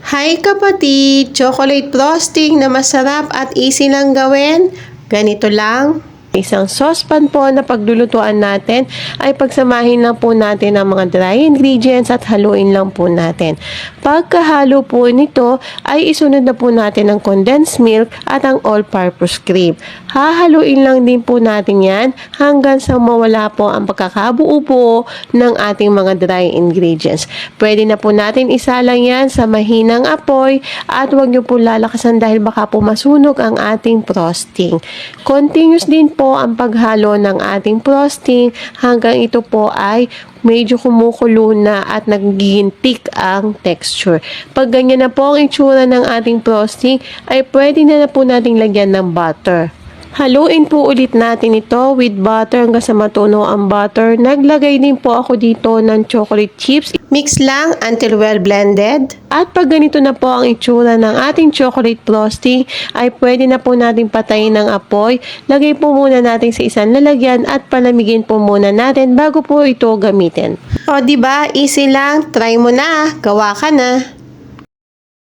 Hi kapatid! Chocolate frosting na masarap at easy lang gawin. Ganito lang. Isang saucepan po na paglulutuan natin ay pagsamahin lang po natin ang mga dry ingredients at haluin lang po natin. Pagkahalo po nito ay isunod na po natin ang condensed milk at ang all-purpose cream. Hahaluin lang din po natin yan hanggang sa mawala po ang pagkakabuo-buo ng ating mga dry ingredients. Pwede na po natin isalang yan sa mahinang apoy at huwag nyo po lalakasan dahil baka po masunog ang ating frosting. Continuous din po ang paghalo ng ating frosting hanggang ito po ay medyo kumukulo na at nagiging thick ang texture. Pag ganyan na po ang itsura ng ating frosting, ay pwede na po nating lagyan ng butter. Haluin po ulit natin ito with butter hanggang sa matunaw ang butter. Naglagay din po ako dito ng chocolate chips. Mix lang until well blended. At pag ganito na po ang itsura ng ating chocolate frosting, ay pwede na po natin patayin ng apoy. Lagay po muna natin sa isang lalagyan at palamigin po muna natin bago po ito gamitin. O diba, easy lang. Try mo na. Gawa ka na.